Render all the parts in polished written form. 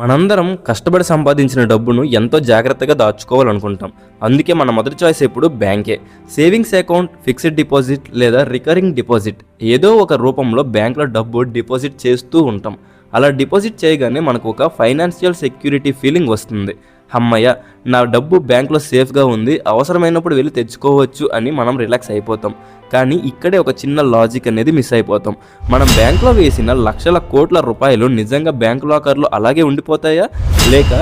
మనందరం కష్టపడి సంపాదించిన డబ్బును ఎంతో జాగ్రత్తగా దాచుకోవాలనుకుంటాం. అందుకే మన మొదటి చాయిస్ ఎప్పుడు బ్యాంకే. సేవింగ్స్ అకౌంట్, ఫిక్స్డ్ డిపాజిట్ లేదా రికరింగ్ డిపాజిట్ ఏదో ఒక రూపంలో బ్యాంక్లో డబ్బు డిపాజిట్ చేస్తూ ఉంటాం. అలా డిపాజిట్ చేయగానే మనకు ఒక ఫైనాన్షియల్ సెక్యూరిటీ ఫీలింగ్ వస్తుంది. అమ్మయ్య, నా డబ్బు బ్యాంక్లో సేఫ్గా ఉంది, అవసరమైనప్పుడు వెళ్ళి తెచ్చుకోవచ్చు అని మనం రిలాక్స్ అయిపోతాం. కానీ ఇక్కడే ఒక చిన్న లాజిక్ అనేది మిస్ అయిపోతాం. మనం బ్యాంక్లో వేసిన లక్షల కోట్ల రూపాయలు నిజంగా బ్యాంక్ లాకర్లో అలాగే ఉండిపోతాయా, లేక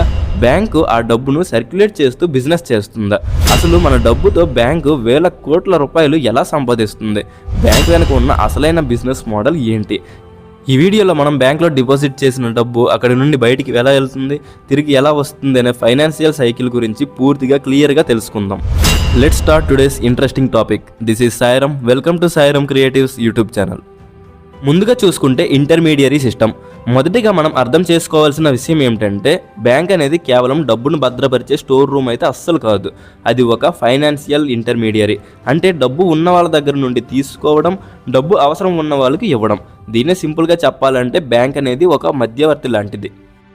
బ్యాంకు ఆ డబ్బును సర్క్యులేట్ చేస్తూ బిజినెస్ చేస్తుందా? అసలు మన డబ్బుతో బ్యాంకు వేల కోట్ల రూపాయలు ఎలా సంపాదిస్తుంది? బ్యాంక్ వెనక ఉన్న అసలైన బిజినెస్ మోడల్ ఏంటి? ఈ వీడియోలో మనం బ్యాంక్లో డిపాజిట్ చేసిన డబ్బు అక్కడి నుండి బయటికి ఎలా వెళ్తుంది, తిరిగి ఎలా వస్తుంది అనే ఫైనాన్షియల్ సైకిల్ గురించి పూర్తిగా క్లియర్గా తెలుసుకుందాం. Let's start today's interesting topic. This is Sairam. Welcome to Sairam creatives YouTube channel. ముందుగా చూసుకుంటే ఇంటర్మీడియరీ సిస్టమ్. మొదటిగా మనం అర్థం చేసుకోవాల్సిన విషయం ఏమిటంటే, బ్యాంక్ అనేది కేవలం డబ్బును భద్రపరిచే స్టోర్ రూమ్ అయితే అస్సలు కాదు. అది ఒక ఫైనాన్షియల్ ఇంటర్మీడియరీ. అంటే డబ్బు ఉన్న వాళ్ళ దగ్గర నుండి తీసుకోవడం, డబ్బు అవసరం ఉన్న వాళ్ళకి ఇవ్వడం. దీన్నే సింపుల్గా చెప్పాలంటే బ్యాంక్ అనేది ఒక మధ్యవర్తి లాంటిది.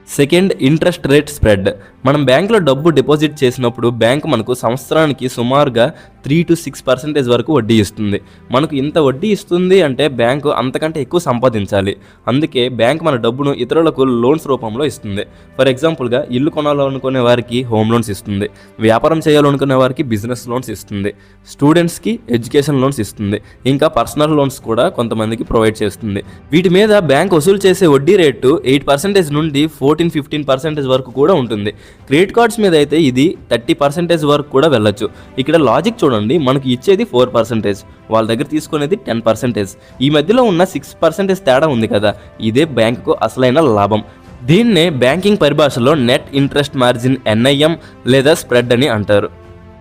Second, interest rate spread. మనం బ్యాంకులో డబ్బు డిపాజిట్ చేసినప్పుడు బ్యాంకు మనకు సంవత్సరానికి సుమారుగా 3 to 6% వరకు వడ్డీ ఇస్తుంది. మనకు ఇంత వడ్డీ ఇస్తుంది అంటే బ్యాంకు అంతకంటే ఎక్కువ సంపాదించాలి. అందుకే బ్యాంక్ మన డబ్బును ఇతరులకు లోన్స్ రూపంలో ఇస్తుంది. ఫర్ ఎగ్జాంపుల్గా ఇల్లు కొనాలనుకునే వారికి హోమ్ లోన్స్ ఇస్తుంది, వ్యాపారం చేయాలనుకునే వారికి బిజినెస్ లోన్స్ ఇస్తుంది, స్టూడెంట్స్కి ఎడ్యుకేషన్ లోన్స్ ఇస్తుంది, ఇంకా పర్సనల్ లోన్స్ కూడా కొంతమందికి ప్రొవైడ్ చేస్తుంది. వీటి మీద బ్యాంక్ వసూలు చేసే వడ్డీ రేటు 8% నుండి 14-15% వరకు కూడా ఉంటుంది. క్రెడిట్ కార్డ్స్ మీద అయితే ఇది 30% వరకు కూడా వెళ్ళొచ్చు. ఇక్కడ లాజిక్ చూడండి, మనకు ఇచ్చేది 4%, వాళ్ళ దగ్గర తీసుకునేది 10%. ఈ మధ్యలో ఉన్న 6% తేడా ఉంది కదా, ఇదే బ్యాంకుకు అసలైన లాభం. దీన్నే బ్యాంకింగ్ పరిభాషలో నెట్ ఇంట్రెస్ట్ మార్జిన్, NIM లేదా స్ప్రెడ్ అని అంటారు.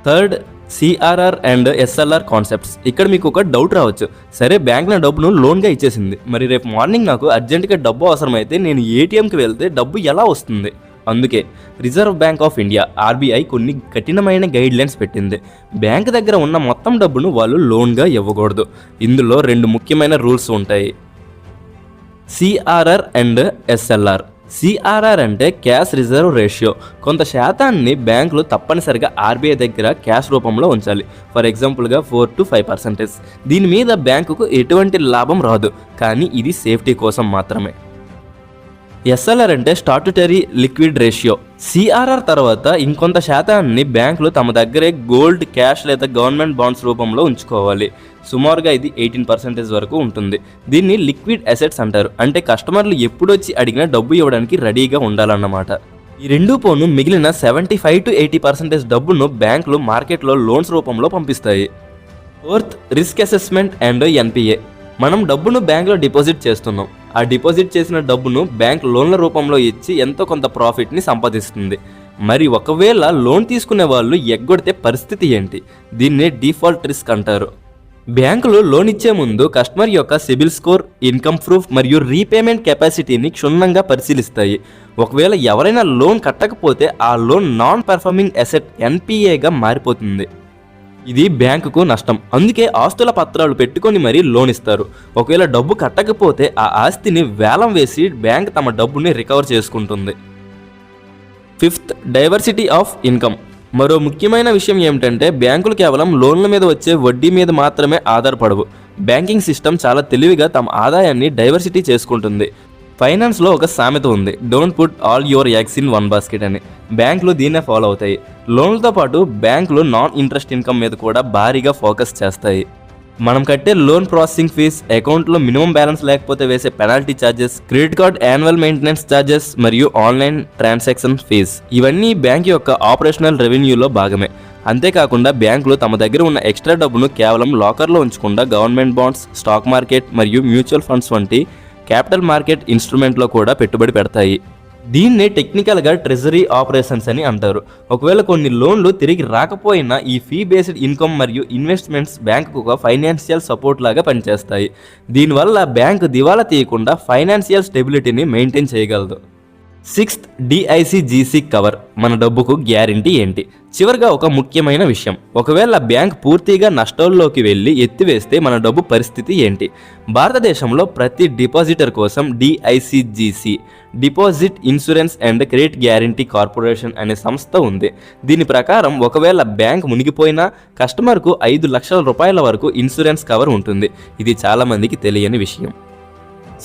Third, CRR and SLR concepts. ఇక్కడ మీకు ఒక డౌట్ రావచ్చు, సరే బ్యాంక్ నా డబ్బును లోన్గా ఇచ్చేసింది, మరి రేపు మార్నింగ్ నాకు అర్జెంటుగా డబ్బు అవసరమైతే నేను ATMకి వెళ్తే డబ్బు ఎలా వస్తుంది? అందుకే reserve bank of India RBI కొన్ని కఠినమైన గైడ్లైన్స్ పెట్టింది. బ్యాంక్ దగ్గర ఉన్న మొత్తం డబ్బును వాళ్ళు లోన్గా ఇవ్వకూడదు. ఇందులో 2 ముఖ్యమైన రూల్స్ ఉంటాయి, CRR అండ్ SLR. CRR అంటే క్యాష్ రిజర్వ్ రేషియో. కొంత శాతాన్ని బ్యాంకులు తప్పనిసరిగా RBI దగ్గర క్యాష్ రూపంలో ఉంచాలి. ఫర్ ఎగ్జాంపుల్గా 4 to 5%. దీని మీద బ్యాంకుకు ఎటువంటి లాభం రాదు, కానీ ఇది సేఫ్టీ కోసం మాత్రమే. SLR అంటే స్టాట్యుటరీ లిక్విడ్ రేషియో. CRR తర్వాత ఇంకొంత శాతాన్ని బ్యాంకులు తమ దగ్గరే గోల్డ్, క్యాష్ లేదా గవర్నమెంట్ బాండ్స్ రూపంలో ఉంచుకోవాలి. సుమారుగా ఇది 18% వరకు ఉంటుంది. దీన్ని లిక్విడ్ అసెట్స్ అంటారు. అంటే కస్టమర్లు ఎప్పుడొచ్చి అడిగినా డబ్బు ఇవ్వడానికి రెడీగా ఉండాలన్నమాట. ఈ 2 పోను మిగిలిన 75 to 80% డబ్బును బ్యాంకులు మార్కెట్లో లోన్స్ రూపంలో పంపిస్తాయి. Fourth, risk assessment and NPA. మనం డబ్బును బ్యాంకులో డిపాజిట్ చేస్తున్నాం. ఆ డిపాజిట్ చేసిన డబ్బును బ్యాంక్ లోన్ల రూపంలో ఇచ్చి ఎంతో కొంత ప్రాఫిట్ని సంపాదిస్తుంది. మరి ఒకవేళ లోన్ తీసుకునే వాళ్ళు ఎగ్గొడితే పరిస్థితి ఏంటి? దీన్నే డిఫాల్ట్ రిస్క్ అంటారు. బ్యాంకులు లోన్ ఇచ్చే ముందు కస్టమర్ యొక్క సిబిల్ స్కోర్, ఇన్కమ్ ప్రూఫ్ మరియు రీపేమెంట్ కెపాసిటీని క్షుణ్ణంగా పరిశీలిస్తాయి. ఒకవేళ ఎవరైనా లోన్ కట్టకపోతే ఆ లోన్ నాన్ పర్ఫార్మింగ్ అసెట్ NPAగా మారిపోతుంది. ఇది బ్యాంకుకు నష్టం. అందుకే ఆస్తుల పత్రాలు పెట్టుకొని మరీ లోన్ ఇస్తారు. ఒకవేళ డబ్బు కట్టకపోతే ఆ ఆస్తిని వేలం వేసి బ్యాంక్ తమ డబ్బుని రికవర్ చేసుకుంటుంది. Fifth, diversity of income. మరో ముఖ్యమైన విషయం ఏమిటంటే, బ్యాంకులు కేవలం లోన్ల మీద వచ్చే వడ్డీ మీద మాత్రమే ఆధారపడవు. బ్యాంకింగ్ సిస్టమ్ చాలా తెలివిగా తమ ఆదాయాన్ని డైవర్సిటీ చేసుకుంటుంది. ఫైనాన్స్లో ఒక సామెత ఉంది, don't put all your eggs in one basket అని. బ్యాంకులు దీన్నే ఫాలో అవుతాయి. లోన్లతో పాటు బ్యాంకులు నాన్ ఇంట్రెస్ట్ ఇన్కమ్ మీద కూడా భారీగా ఫోకస్ చేస్తాయి. మనం కట్టే లోన్ ప్రాసెసింగ్ ఫీజ్, అకౌంట్లో మినిమం బ్యాలెన్స్ లేకపోతే వేసే penalty charges, credit card annual maintenance charges మరియు ఆన్లైన్ ట్రాన్సాక్షన్ ఫీజ్, ఇవన్నీ బ్యాంక్ యొక్క ఆపరేషనల్ రెవెన్యూలో భాగమే. అంతేకాకుండా బ్యాంకులు తమ దగ్గర ఉన్న ఎక్స్ట్రా డబ్బును కేవలం లాకర్లో ఉంచకుండా గవర్నమెంట్ బాండ్స్, స్టాక్ మార్కెట్ మరియు మ్యూచువల్ ఫండ్స్ వంటి క్యాపిటల్ మార్కెట్ ఇన్స్ట్రుమెంట్లో కూడా పెట్టుబడి పెడతాయి. దీన్నే టెక్నికల్గా ట్రెజరీ ఆపరేషన్స్ అని అంటారు. ఒకవేళ కొన్ని లోన్లు తిరిగి రాకపోయినా ఈ ఫీ బేస్డ్ ఇన్కమ్ మరియు ఇన్వెస్ట్మెంట్స్ బ్యాంకుకు ఒక ఫైనాన్షియల్ సపోర్ట్ లాగా పనిచేస్తాయి. దీనివల్ల బ్యాంకు దివాలా తీయకుండా ఫైనాన్షియల్ స్టెబిలిటీని మెయింటైన్ చేయగలదు. Sixth, DICGC cover. మన డబ్బుకు గ్యారంటీ ఏంటి? చివరిగా ఒక ముఖ్యమైన విషయం, ఒకవేళ బ్యాంక్ పూర్తిగా నష్టాల్లోకి వెళ్ళి ఎత్తివేస్తే మన డబ్బు పరిస్థితి ఏంటి? భారతదేశంలో ప్రతి డిపాజిటర్ కోసం DICGC, deposit insurance and credit guarantee corporation అనే సంస్థ ఉంది. దీని ప్రకారం ఒకవేళ బ్యాంక్ మునిగిపోయినా కస్టమర్కు 5 లక్షల రూపాయల వరకు ఇన్సూరెన్స్ కవర్ ఉంటుంది. ఇది చాలామందికి తెలియని విషయం.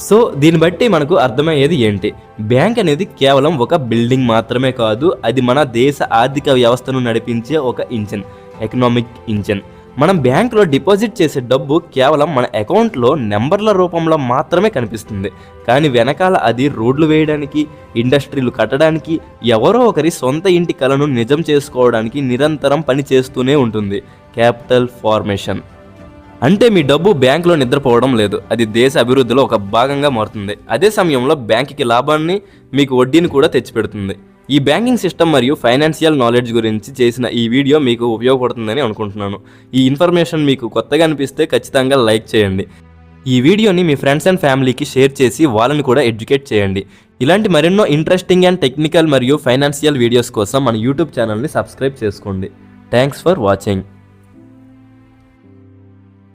సో దీన్ని బట్టి మనకు అర్థమయ్యేది ఏంటి? బ్యాంక్ అనేది కేవలం ఒక బిల్డింగ్ మాత్రమే కాదు, అది మన దేశ ఆర్థిక వ్యవస్థను నడిపించే ఒక ఇంజిన్, ఎకనామిక్ ఇంజిన్. మనం బ్యాంకులో డిపాజిట్ చేసే డబ్బు కేవలం మన అకౌంట్లో నెంబర్ల రూపంలో మాత్రమే కనిపిస్తుంది, కానీ వెనకాల అది రోడ్లు వేయడానికి, ఇండస్ట్రీలు కట్టడానికి, ఎవరో ఒకరి సొంత ఇంటి కలను నిజం చేసుకోవడానికి నిరంతరం పనిచేస్తూనే ఉంటుంది. క్యాపిటల్ ఫార్మేషన్ అంటే మీ డబ్బు బ్యాంకులో నిద్రపోవడం లేదు, అది దేశ అభివృద్ధిలో ఒక భాగంగా మారుతుంది. అదే సమయంలో బ్యాంకుకి లాభాన్ని, మీకు వడ్డీని కూడా తెచ్చిపెడుతుంది. ఈ బ్యాంకింగ్ సిస్టమ్ మరియు ఫైనాన్షియల్ నాలెడ్జ్ గురించి చేసిన ఈ వీడియో మీకు ఉపయోగపడుతుందని అనుకుంటున్నాను. ఈ ఇన్ఫర్మేషన్ మీకు కొత్తగా అనిపిస్తే ఖచ్చితంగా లైక్ చేయండి. ఈ వీడియోని మీ ఫ్రెండ్స్ అండ్ ఫ్యామిలీకి షేర్ చేసి వాళ్ళని కూడా ఎడ్యుకేట్ చేయండి. ఇలాంటి మరెన్నో ఇంట్రెస్టింగ్ అండ్ టెక్నికల్ మరియు ఫైనాన్షియల్ వీడియోస్ కోసం మన యూట్యూబ్ ఛానల్ని సబ్స్క్రైబ్ చేసుకోండి. Thanks for watching.